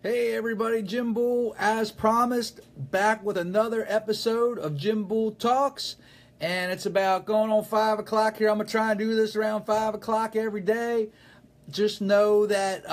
Hey everybody, Jim Bull, as promised, back with another episode of Jim Bull Talks. And it's about going on 5 o'clock here. I'm going to try and do this around 5 o'clock every day. Just know that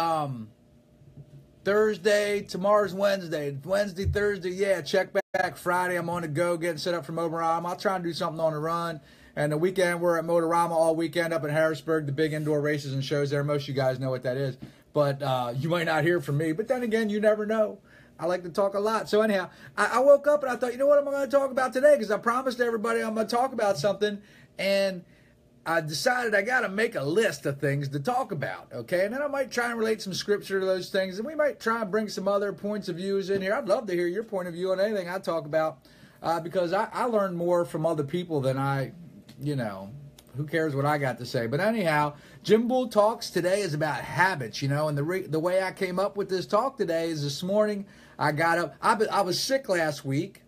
Thursday, tomorrow's Wednesday. Wednesday, Thursday, yeah, check back. Friday, I'm on the go getting set up for Motorama. I'll try and do something on the run. And the weekend, we're at Motorama all weekend up in Harrisburg, the big indoor races and shows there. Most of you guys know what that is. But you might not hear from me. But then again, you never know. I like to talk a lot. So anyhow, I woke up and I thought, you know what am I going to talk about today? Because I promised everybody I'm going to talk about something. And I decided I got to make a list of things to talk about. Okay? And then I might try and relate some scripture to those things. And we might try and bring some other points of views in here. I'd love to hear your point of view on anything I talk about. Because I learn more from other people than who cares what I got to say? But anyhow, Jim Bull Talks today is about habits, and the way I came up with this talk today is this morning I got up. I was sick last week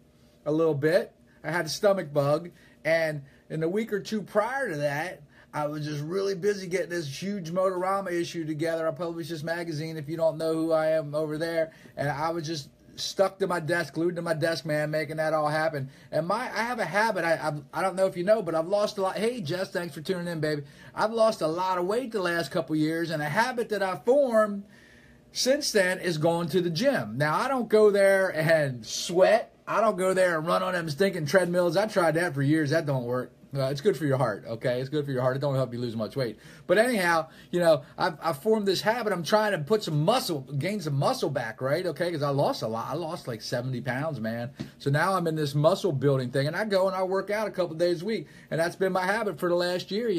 a little bit. I had a stomach bug, and in the week or two prior to that, I was just really busy getting this huge Motorama issue together. I published this magazine, if you don't know who I am over there, and I was just stuck to my desk, glued to my desk, man, making that all happen. And I have a habit, I don't know if you know, but I've lost a lot. Hey, Jess, thanks for tuning in, baby. I've lost a lot of weight the last couple years, and a habit that I formed since then is going to the gym. Now, I don't go there and sweat. I don't go there and run on them stinking treadmills. I tried that for years. That don't work. It's good for your heart, okay? It's good for your heart. It don't help you lose much weight. But anyhow, I've formed this habit. I'm trying to put some muscle, gain some muscle back, right? Okay, because I lost a lot. I lost like 70 pounds, man. So now I'm in this muscle building thing, and I go and I work out a couple days a week, and that's been my habit for the last year,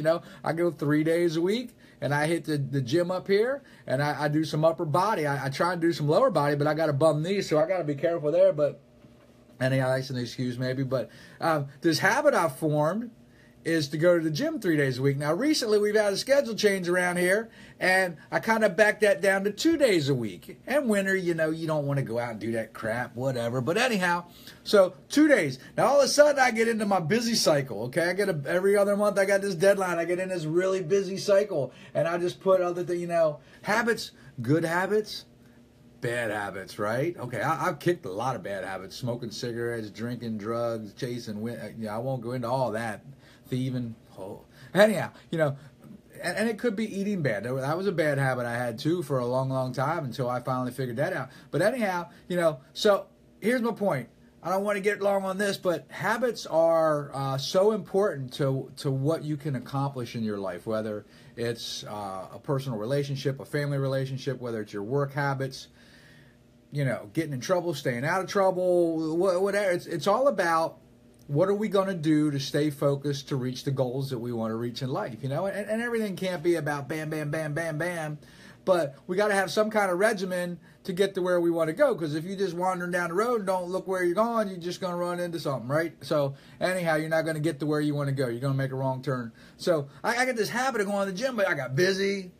I go 3 days a week, and I hit the gym up here, and I do some upper body. I try and do some lower body, but I got a bum knee, so I got to be careful there, but anyhow, that's an excuse maybe. But this habit I've formed is to go to the gym 3 days a week. Now, recently we've had a schedule change around here, and I kind of backed that down to 2 days a week. And winter, you don't want to go out and do that crap, whatever. But anyhow, so 2 days. Now, all of a sudden, I get into my busy cycle, okay? I get every other month, I got this deadline. I get in this really busy cycle, and I just put other things, habits, good habits, bad habits, right? Okay, I've kicked a lot of bad habits, smoking cigarettes, drinking drugs, chasing, I won't go into all that. Thieving. Anyhow, and it could be eating bad. That was a bad habit I had too for a long, long time until I finally figured that out. But anyhow, so here's my point. I don't want to get long on this, but habits are so important to what you can accomplish in your life, whether it's a personal relationship, a family relationship, whether it's your work habits, getting in trouble, staying out of trouble, whatever. It's all about what are we going to do to stay focused to reach the goals that we want to reach in life, and everything can't be about bam, bam, bam, bam, bam, but we got to have some kind of regimen to get to where we want to go, because if you're just wandering down the road and don't look where you're going, you're just going to run into something, right? So anyhow, you're not going to get to where you want to go. You're going to make a wrong turn. So I got this habit of going to the gym, but I got busy,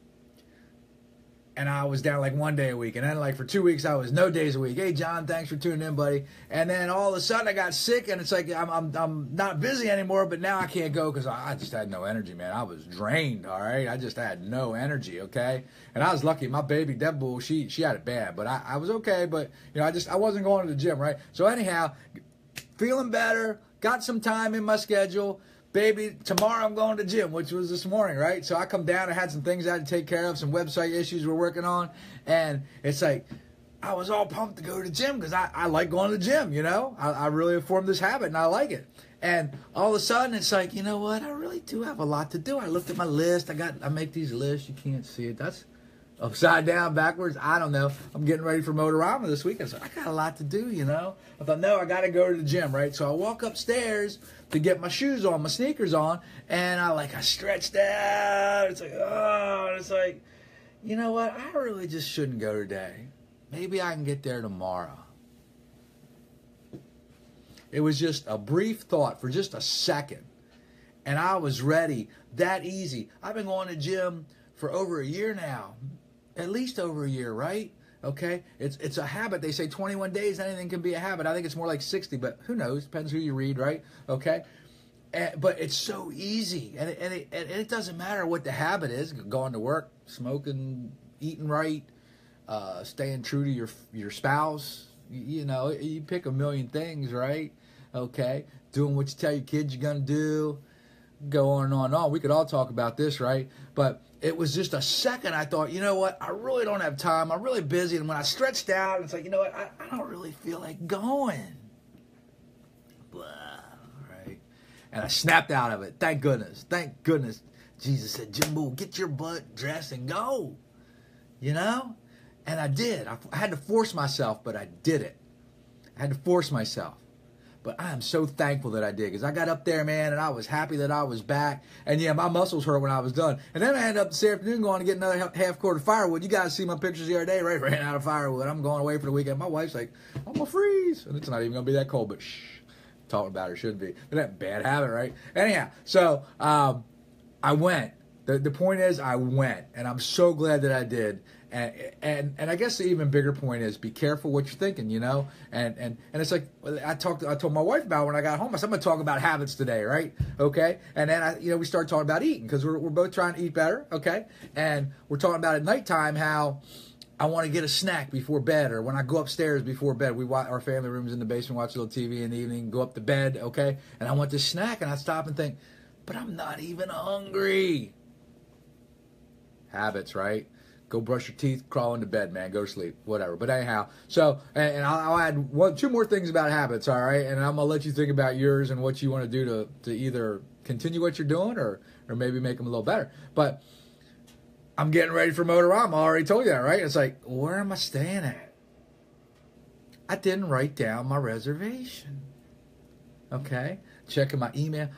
and I was down like 1 day a week. And then like for 2 weeks, I was no days a week. Hey, John, thanks for tuning in, buddy. And then all of a sudden I got sick, and it's like I'm not busy anymore, but now I can't go because I just had no energy, man. I was drained, all right? I just had no energy, okay? And I was lucky. My baby, Deadpool, she had it bad, but I was okay. But, I wasn't going to the gym, right? So anyhow, feeling better, got some time in my schedule. Baby, tomorrow I'm going to the gym, which was this morning, right? So I come down, I had some things I had to take care of, some website issues we're working on, and it's like, I was all pumped to go to the gym because I like going to the gym, I really have formed this habit, and I like it. And all of a sudden, it's like, you know what? I really do have a lot to do. I looked at my list. I make these lists. You can't see it. That's upside down, backwards. I don't know. I'm getting ready for Motorama this weekend, so I got a lot to do, I thought, no, I got to go to the gym, right? So I walk upstairs to get my shoes on, my sneakers on, and I stretched out. It's like, oh, it's like, you know what? I really just shouldn't go today. Maybe I can get there tomorrow. It was just a brief thought for just a second, and I was ready. That easy. I've been going to the gym for over a year now. At least over a year, right? Okay? It's a habit. They say 21 days, anything can be a habit. I think it's more like 60, but who knows? Depends who you read, right? Okay? But it's so easy. And it doesn't matter what the habit is. Going to work, smoking, eating right, staying true to your spouse. You know, you pick a million things, right? Okay, doing what you tell your kids you're gonna do. Go on and on and on. We could all talk about this, right? But it was just a second. I thought, you know what? I really don't have time. I'm really busy. And when I stretched out, it's like, you know what? I don't really feel like going. Blah, right? And I snapped out of it. Thank goodness. Thank goodness. Jesus said, Jimbo, get your butt dressed and go. You know? And I did. I had to force myself, but I did it. I had to force myself. But I am so thankful that I did, because I got up there, man, and I was happy that I was back. And yeah, my muscles hurt when I was done. And then I ended up this afternoon going to get another half quart of firewood. You guys see my pictures the other day, right? Ran out of firewood. I'm going away for the weekend. My wife's like, I'm going to freeze. And it's not even going to be that cold, but shh. Talking about it should be. But that bad habit, right? Anyhow, so I went. The point is, I went. And I'm so glad that I did. And I guess the even bigger point is, be careful what you're thinking, you know. And it's like I told my wife about it when I got home. I said, I'm gonna talk about habits today, right? Okay. And then we started talking about eating, because we're both trying to eat better, okay. And we're talking about at nighttime how I want to get a snack before bed, or when I go upstairs before bed. We watch, our family room's in the basement, watch a little TV in the evening, go up to bed, okay. And I want this snack, and I stop and think, but I'm not even hungry. Habits, right? Go brush your teeth, crawl into bed, man. Go to sleep, whatever. But anyhow, so, and I'll add two more things about habits, all right? And I'm going to let you think about yours and what you want to do to either continue what you're doing or maybe make them a little better. But I'm getting ready for Motorama. I already told you that, right? It's like, where am I staying at? I didn't write down my reservation. Okay? Checking my email.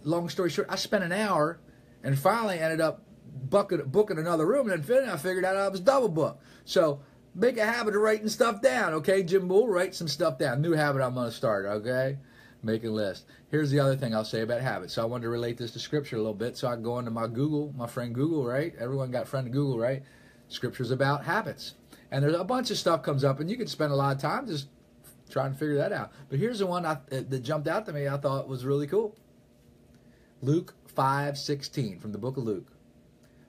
Long story short, I spent an hour and finally ended up booking another room, and then I figured out I was double booked. So make a habit of writing stuff down, okay? Jim Bull, write some stuff down. New habit I'm going to start, okay? Make a list. Here's the other thing I'll say about habits. So I wanted to relate this to Scripture a little bit, so I go into my Google, my friend Google, right? Everyone got friend Google, right? Scripture's about habits. And there's a bunch of stuff comes up, and you can spend a lot of time just trying to figure that out. But here's the one that jumped out to me I thought was really cool. Luke 5:16 from the book of Luke.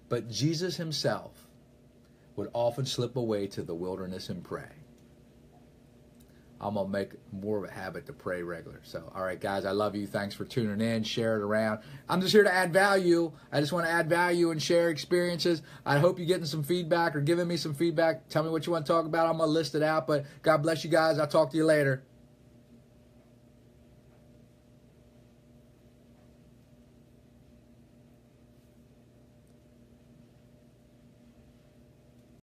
But Jesus himself would often slip away to the wilderness and pray. I'm going to make more of a habit to pray regular. So, all right, guys, I love you. Thanks for tuning in. Share it around. I'm just here to add value. I just want to add value and share experiences. I hope you're getting some feedback or giving me some feedback. Tell me what you want to talk about. I'm going to list it out. But God bless you guys. I'll talk to you later.